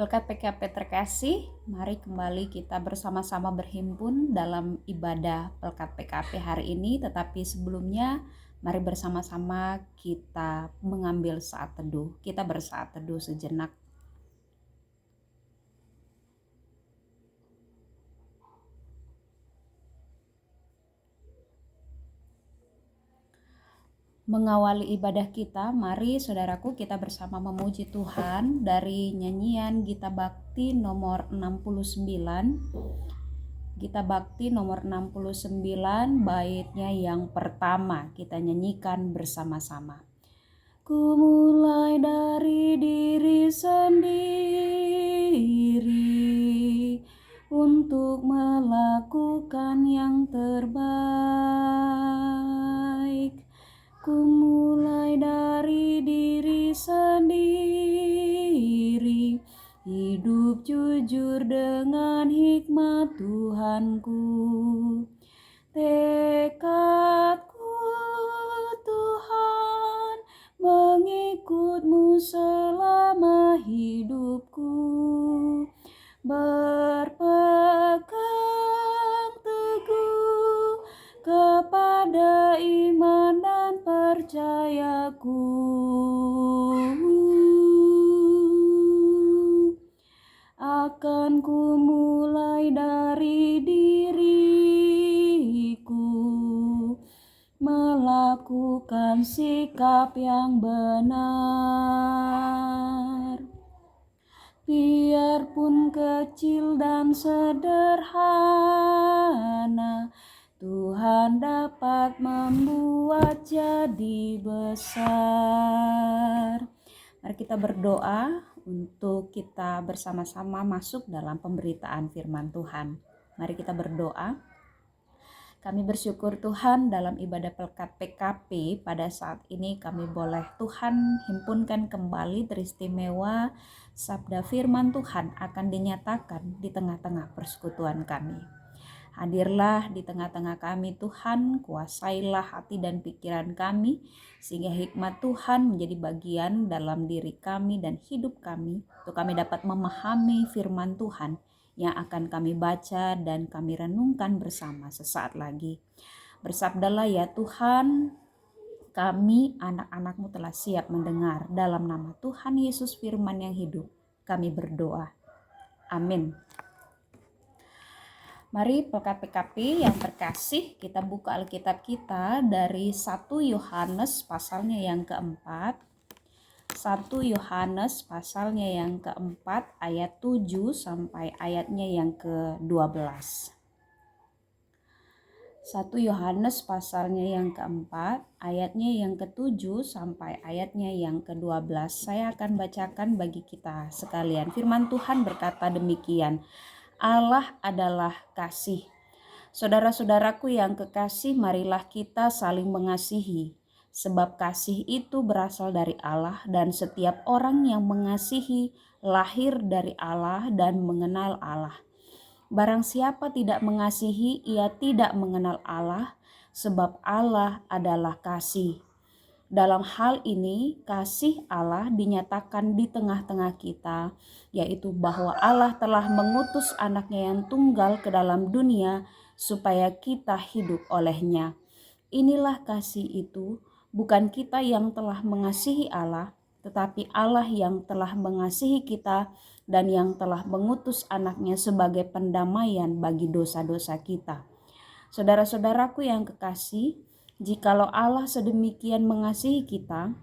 Pelkat PKP terkasih, mari kembali kita bersama-sama berhimpun dalam ibadah Pelkat PKP hari ini. Tetapi sebelumnya, mari bersama-sama kita mengambil saat teduh. Kita bersaat teduh sejenak. Mengawali ibadah kita, mari saudaraku kita bersama memuji Tuhan dari nyanyian Gita Bakti nomor 69. Gita Bakti nomor 69, baitnya yang pertama kita nyanyikan bersama-sama. Ku mulai dari diri sendiri untuk melakukan yang terbaik. Ku mulai dari diri sendiri, hidup jujur dengan hikmat Tuhanku. Tekadku Tuhan, mengikut-Mu selama hidupku, berpegang teguh kepada iman dan percayaku. Akan ku mulai dari diriku, melakukan sikap yang benar. Biarpun kecil dan sederhana, Tuhan dapat membuat jadi besar. Mari kita berdoa untuk kita bersama-sama masuk dalam pemberitaan firman Tuhan. Mari kita berdoa. Kami bersyukur Tuhan dalam ibadah Pelkat PKP pada saat ini kami boleh Tuhan himpunkan kembali teristimewa sabda firman Tuhan akan dinyatakan di tengah-tengah persekutuan kami. Hadirlah di tengah-tengah kami Tuhan, kuasailah hati dan pikiran kami, sehingga hikmat Tuhan menjadi bagian dalam diri kami dan hidup kami, untuk kami dapat memahami firman Tuhan yang akan kami baca dan kami renungkan bersama sesaat lagi. Bersabdalah ya Tuhan, kami anak-anak-Mu telah siap mendengar. Dalam nama Tuhan Yesus firman yang hidup, kami berdoa. Amin. Mari Pelkat PKP yang terkasih, kita buka Alkitab kita dari 1 Yohanes pasalnya yang keempat. 1 Yohanes pasalnya yang keempat ayat 7 sampai ayatnya yang ke-12. 1 Yohanes pasalnya yang keempat ayatnya yang ke-7 sampai ayatnya yang ke-12. Saya akan bacakan bagi kita sekalian. Firman Tuhan berkata demikian. Allah adalah kasih. Saudara-saudaraku yang kekasih, marilah kita saling mengasihi. Sebab kasih itu berasal dari Allah, dan setiap orang yang mengasihi lahir dari Allah dan mengenal Allah. Barang siapa tidak mengasihi, ia tidak mengenal Allah, sebab Allah adalah kasih. Dalam hal ini, kasih Allah dinyatakan di tengah-tengah kita, yaitu bahwa Allah telah mengutus anaknya yang tunggal ke dalam dunia supaya kita hidup olehnya. Inilah kasih itu, bukan kita yang telah mengasihi Allah, tetapi Allah yang telah mengasihi kita dan yang telah mengutus anaknya sebagai pendamaian bagi dosa-dosa kita. Saudara-saudaraku yang kekasih, jikalau Allah sedemikian mengasihi kita,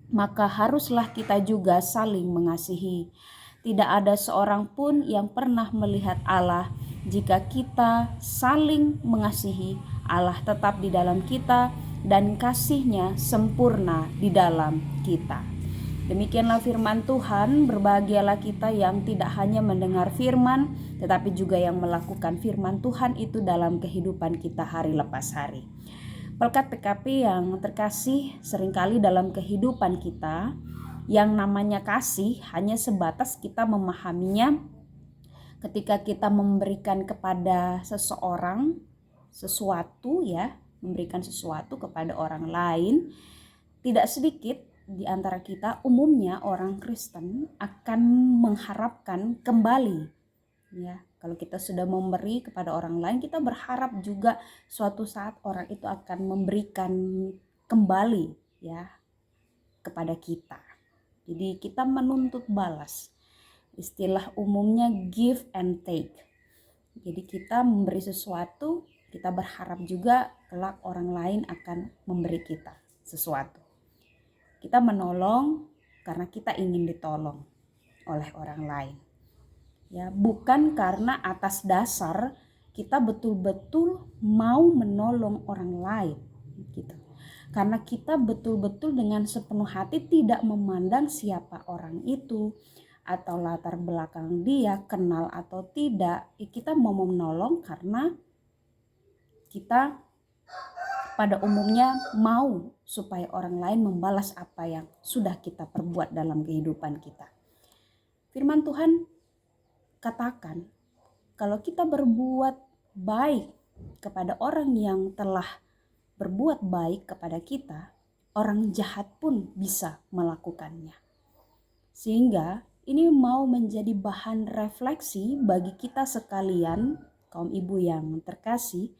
maka haruslah kita juga saling mengasihi. Tidak ada seorang pun yang pernah melihat Allah. Jika kita saling mengasihi, Allah tetap di dalam kita dan kasih-Nya sempurna di dalam kita. Demikianlah firman Tuhan. Berbahagialah kita yang tidak hanya mendengar firman, tetapi juga yang melakukan firman Tuhan itu dalam kehidupan kita hari lepas hari. Pelkat PKP yang terkasih, seringkali dalam kehidupan kita yang namanya kasih hanya sebatas kita memahaminya ketika kita memberikan kepada seseorang sesuatu, ya, memberikan sesuatu kepada orang lain. Tidak sedikit di antara kita, umumnya orang Kristen akan mengharapkan kembali, ya. Kalau kita sudah memberi kepada orang lain, kita berharap juga suatu saat orang itu akan memberikan kembali, ya, kepada kita. Jadi kita menuntut balas. Istilah umumnya give and take. Jadi kita memberi sesuatu, kita berharap juga kelak orang lain akan memberi kita sesuatu. Kita menolong karena kita ingin ditolong oleh orang lain. Ya, bukan karena atas dasar kita betul-betul mau menolong orang lain gitu. Karena kita betul-betul dengan sepenuh hati tidak memandang siapa orang itu atau latar belakang dia, kenal atau tidak. Kita mau menolong karena kita pada umumnya mau supaya orang lain membalas apa yang sudah kita perbuat dalam kehidupan kita. Firman Tuhan katakan, kalau kita berbuat baik kepada orang yang telah berbuat baik kepada kita, orang jahat pun bisa melakukannya. Sehingga ini mau menjadi bahan refleksi bagi kita sekalian, kaum ibu yang terkasih,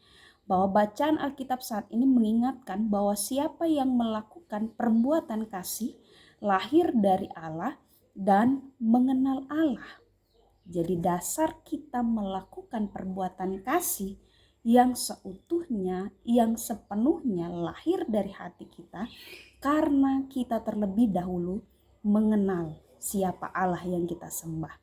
bahwa bacaan Alkitab saat ini mengingatkan bahwa siapa yang melakukan perbuatan kasih lahir dari Allah dan mengenal Allah. Jadi dasar kita melakukan perbuatan kasih yang seutuhnya, yang sepenuhnya lahir dari hati kita karena kita terlebih dahulu mengenal siapa Allah yang kita sembah.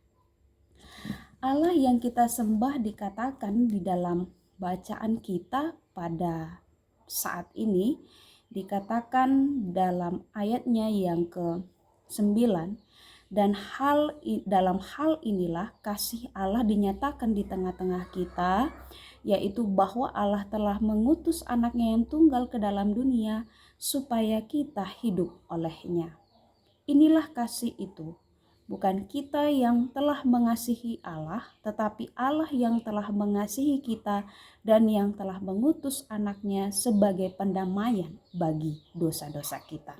Allah yang kita sembah dikatakan di dalam bacaan kita pada saat ini, dikatakan dalam ayatnya yang ke-9, dan dalam hal inilah kasih Allah dinyatakan di tengah-tengah kita, yaitu bahwa Allah telah mengutus anaknya yang tunggal ke dalam dunia supaya kita hidup olehnya. Inilah kasih itu, bukan kita yang telah mengasihi Allah, tetapi Allah yang telah mengasihi kita dan yang telah mengutus anaknya sebagai pendamaian bagi dosa-dosa kita.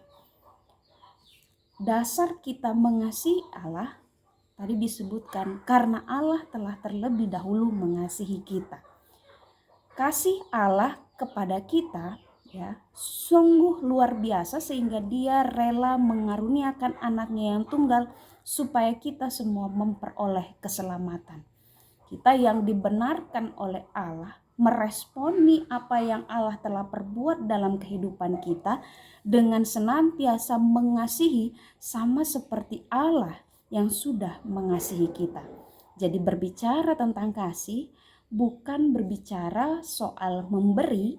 Dasar kita mengasihi Allah tadi disebutkan karena Allah telah terlebih dahulu mengasihi kita. Kasih Allah kepada kita, ya, sungguh luar biasa sehingga Dia rela mengaruniakan anaknya yang tunggal supaya kita semua memperoleh keselamatan. Kita yang dibenarkan oleh Allah meresponi apa yang Allah telah perbuat dalam kehidupan kita dengan senantiasa mengasihi sama seperti Allah yang sudah mengasihi kita. Jadi berbicara tentang kasih bukan berbicara soal memberi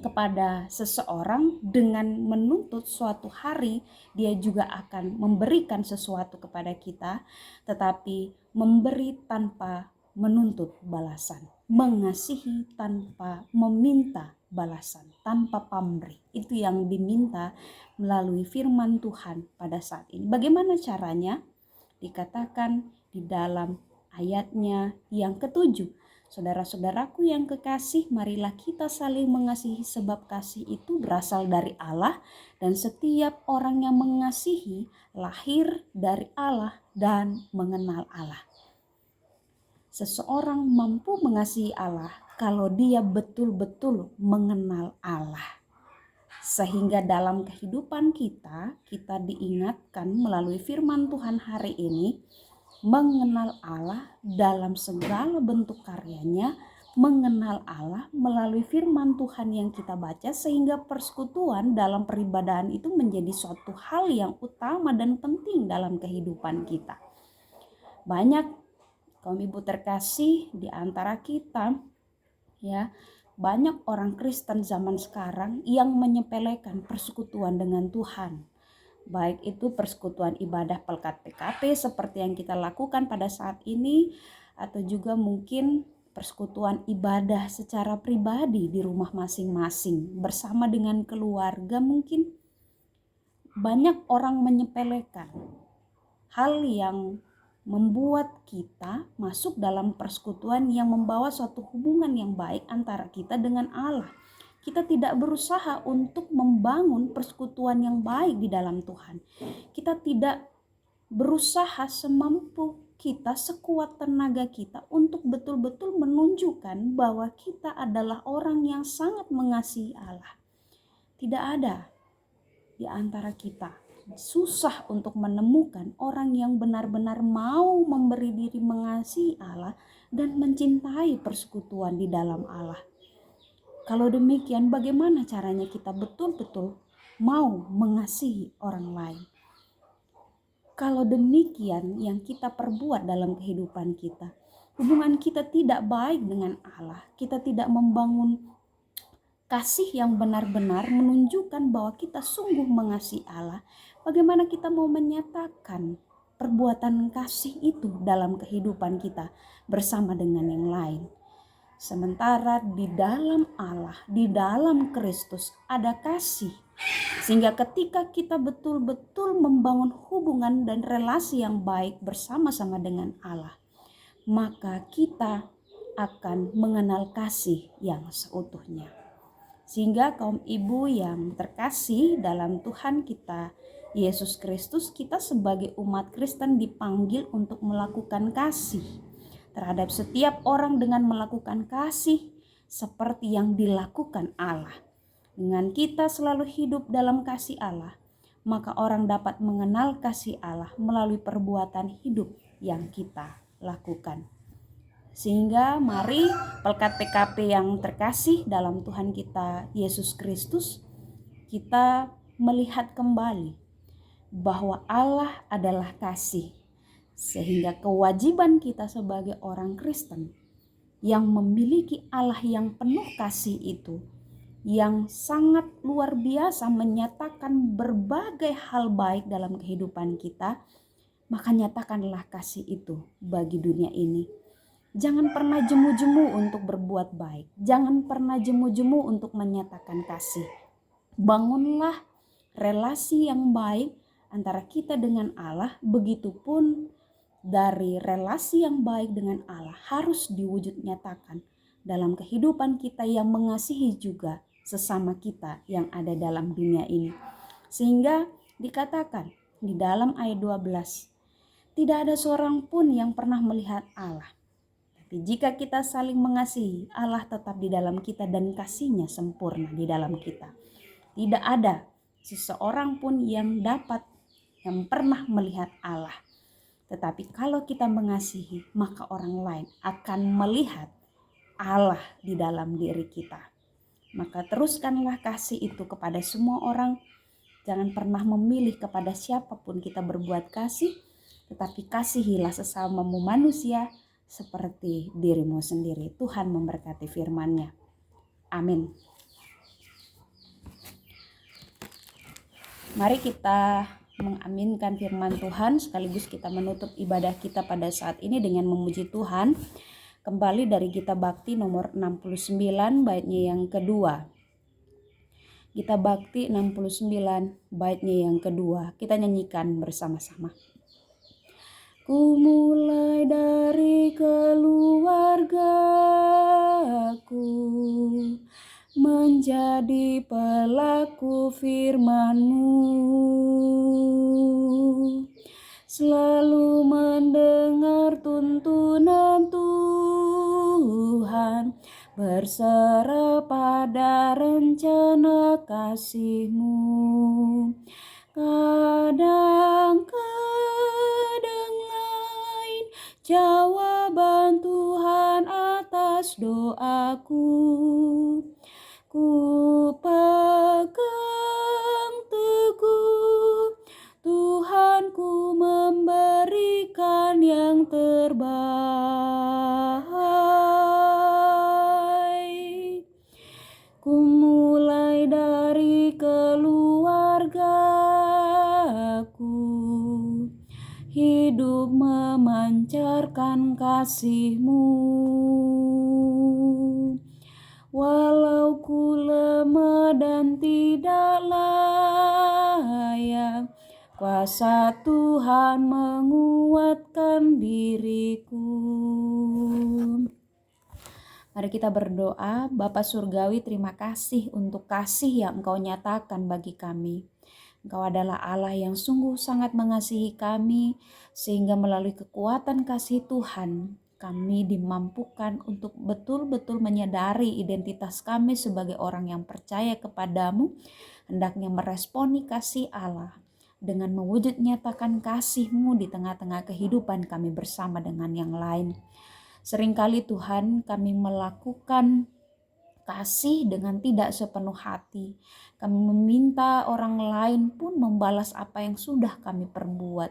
kepada seseorang dengan menuntut suatu hari dia juga akan memberikan sesuatu kepada kita, tetapi memberi tanpa menuntut balasan, mengasihi tanpa meminta balasan, tanpa pamrih. Itu yang diminta melalui firman Tuhan pada saat ini. Bagaimana caranya? Dikatakan di dalam ayatnya yang ke-7. Saudara-saudaraku yang kekasih, marilah kita saling mengasihi sebab kasih itu berasal dari Allah dan setiap orang yang mengasihi lahir dari Allah dan mengenal Allah. Seseorang mampu mengasihi Allah kalau dia betul-betul mengenal Allah. Sehingga dalam kehidupan kita diingatkan melalui firman Tuhan hari ini, mengenal Allah dalam segala bentuk karyanya, mengenal Allah melalui firman Tuhan yang kita baca, sehingga persekutuan dalam peribadahan itu menjadi suatu hal yang utama dan penting dalam kehidupan kita. Banyak kaum ibu terkasih di antara kita, ya, banyak orang Kristen zaman sekarang yang menyepelekan persekutuan dengan Tuhan. Baik itu persekutuan ibadah pelkat PKP seperti yang kita lakukan pada saat ini, atau juga mungkin persekutuan ibadah secara pribadi di rumah masing-masing bersama dengan keluarga. Mungkin banyak orang menyepelekan hal yang membuat kita masuk dalam persekutuan yang membawa suatu hubungan yang baik antara kita dengan Allah. Kita tidak berusaha untuk membangun persekutuan yang baik di dalam Tuhan. Kita tidak berusaha semampu kita, sekuat tenaga kita untuk betul-betul menunjukkan bahwa kita adalah orang yang sangat mengasihi Allah. Tidak ada di antara kita. Susah untuk menemukan orang yang benar-benar mau memberi diri mengasihi Allah dan mencintai persekutuan di dalam Allah. Kalau demikian, bagaimana caranya kita betul-betul mau mengasihi orang lain? Kalau demikian yang kita perbuat dalam kehidupan kita, hubungan kita tidak baik dengan Allah. Kita tidak membangun kasih yang benar-benar menunjukkan bahwa kita sungguh mengasihi Allah. Bagaimana kita mau menyatakan perbuatan kasih itu dalam kehidupan kita bersama dengan yang lain? Sementara di dalam Allah, di dalam Kristus ada kasih. Sehingga ketika kita betul-betul membangun hubungan dan relasi yang baik bersama-sama dengan Allah, maka kita akan mengenal kasih yang seutuhnya. Sehingga kaum ibu yang terkasih dalam Tuhan kita Yesus Kristus, kita sebagai umat Kristen dipanggil untuk melakukan kasih terhadap setiap orang dengan melakukan kasih seperti yang dilakukan Allah. Dengan kita selalu hidup dalam kasih Allah, maka orang dapat mengenal kasih Allah melalui perbuatan hidup yang kita lakukan. Sehingga mari pelkat PKP yang terkasih dalam Tuhan kita Yesus Kristus, kita melihat kembali bahwa Allah adalah kasih. Sehingga kewajiban kita sebagai orang Kristen yang memiliki Allah yang penuh kasih itu, yang sangat luar biasa menyatakan berbagai hal baik dalam kehidupan kita, maka nyatakanlah kasih itu bagi dunia ini. Jangan pernah jemu-jemu untuk berbuat baik. Jangan pernah jemu-jemu untuk menyatakan kasih. Bangunlah relasi yang baik antara kita dengan Allah, begitupun dari relasi yang baik dengan Allah harus diwujud nyatakan dalam kehidupan kita yang mengasihi juga sesama kita yang ada dalam dunia ini. Sehingga dikatakan di dalam ayat 12, tidak ada seorang pun yang pernah melihat Allah. Tapi jika kita saling mengasihi, Allah tetap di dalam kita dan kasih-Nya sempurna di dalam kita. Tidak ada seseorang pun yang pernah melihat Allah. Tetapi kalau kita mengasihi, maka orang lain akan melihat Allah di dalam diri kita. Maka teruskanlah kasih itu kepada semua orang. Jangan pernah memilih kepada siapapun kita berbuat kasih, tetapi kasihilah sesamamu manusia seperti dirimu sendiri. Tuhan memberkati firman-Nya. Amin. Mari kita mengaminkan firman Tuhan sekaligus kita menutup ibadah kita pada saat ini dengan memuji Tuhan. Kembali dari Gita Bakti nomor 69 baitnya yang kedua. Gita Bakti 69 baitnya yang kedua. Kita nyanyikan bersama-sama. Ku mulai dari keluargaku menjadi pelaku firman-Mu, selalu mendengar tuntunan Tuhan, berserah pada rencana kasih-Mu. Kadang-kadang lain jawaban Tuhan atas doaku. Ku pegang teguh, Tuhanku memberikan yang terbaik. Ku mulai dari keluargaku, hidup memancarkan kasih-Mu. Walau ku lemah dan tidak layak, kuasa Tuhan menguatkan diriku. Mari kita berdoa. Bapa Surgawi, terima kasih untuk kasih yang Engkau nyatakan bagi kami. Engkau adalah Allah yang sungguh sangat mengasihi kami, sehingga melalui kekuatan kasih Tuhan, kami dimampukan untuk betul-betul menyadari identitas kami sebagai orang yang percaya kepadamu, hendaknya meresponi kasih Allah dengan mewujud nyatakan kasih-Mu di tengah-tengah kehidupan kami bersama dengan yang lain. Seringkali Tuhan, kami melakukan kasih dengan tidak sepenuh hati. Kami meminta orang lain pun membalas apa yang sudah kami perbuat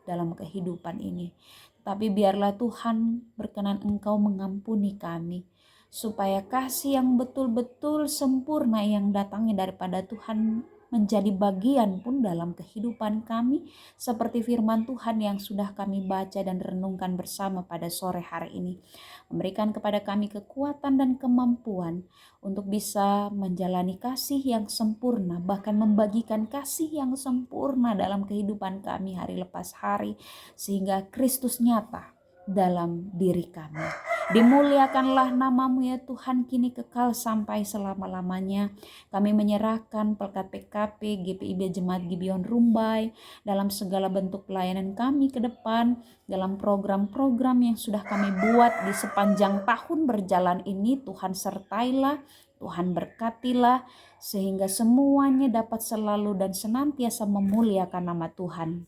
dalam kehidupan ini. Tapi biarlah Tuhan berkenan Engkau mengampuni kami, supaya kasih yang betul-betul sempurna yang datangnya daripada Tuhan menjadi bagian pun dalam kehidupan kami, seperti firman Tuhan yang sudah kami baca dan renungkan bersama pada sore hari ini. Memberikan kepada kami kekuatan dan kemampuan untuk bisa menjalani kasih yang sempurna, bahkan membagikan kasih yang sempurna dalam kehidupan kami hari lepas hari, sehingga Kristus nyata dalam diri kami. Dimuliakanlah nama-Mu ya Tuhan, kini kekal sampai selama-lamanya. Kami menyerahkan Pelkat PKP, GPIB Jemaat Gibeon Rumbai dalam segala bentuk pelayanan kami ke depan, dalam program-program yang sudah kami buat di sepanjang tahun berjalan ini. Tuhan sertailah, Tuhan berkatilah, sehingga semuanya dapat selalu dan senantiasa memuliakan nama Tuhan.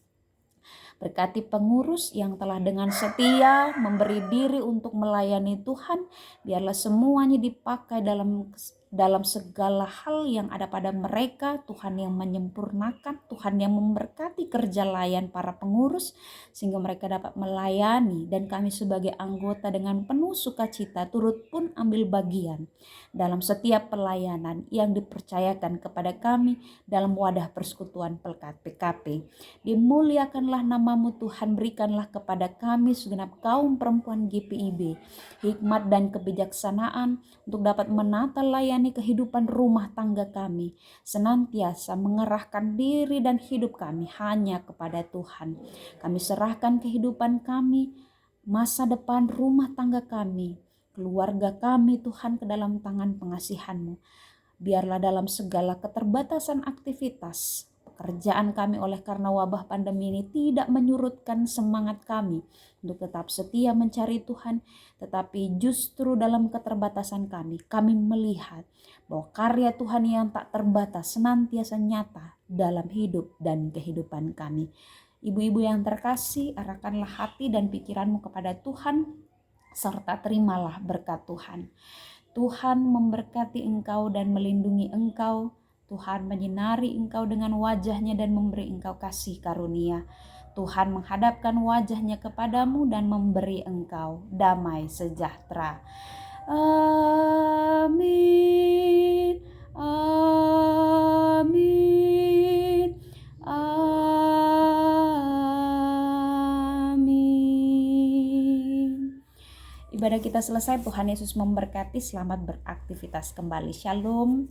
Berkati pengurus yang telah dengan setia memberi diri untuk melayani Tuhan. Biarlah semuanya dipakai dalam segala hal yang ada pada mereka. Tuhan yang menyempurnakan, Tuhan yang memberkati kerja layan para pengurus, sehingga mereka dapat melayani, dan kami sebagai anggota dengan penuh sukacita turut pun ambil bagian dalam setiap pelayanan yang dipercayakan kepada kami dalam wadah persekutuan Pelkat PKP. Dimuliakanlah nama-Mu Tuhan, berikanlah kepada kami segenap kaum perempuan GPIB hikmat dan kebijaksanaan untuk dapat menata layani kehidupan rumah tangga kami, senantiasa mengerahkan diri dan hidup kami hanya kepada Tuhan. Kami serahkan kehidupan kami, masa depan rumah tangga kami, keluarga kami Tuhan ke dalam tangan pengasihan-Mu. Biarlah dalam segala keterbatasan aktivitas pekerjaan kami oleh karena wabah pandemi ini tidak menyurutkan semangat kami untuk tetap setia mencari Tuhan, tetapi justru dalam keterbatasan kami melihat bahwa karya Tuhan yang tak terbatas senantiasa nyata dalam hidup dan kehidupan kami. Ibu-ibu yang terkasih, arahkanlah hati dan pikiranmu kepada Tuhan, serta terimalah berkat Tuhan. Tuhan memberkati engkau dan melindungi engkau. Tuhan menyinari engkau dengan wajah-Nya dan memberi engkau kasih karunia. Tuhan menghadapkan wajah-Nya kepadamu dan memberi engkau damai sejahtera. Amin. Amin. Amin. Ibadah kita selesai. Tuhan Yesus memberkati. Selamat beraktivitas kembali. Shalom.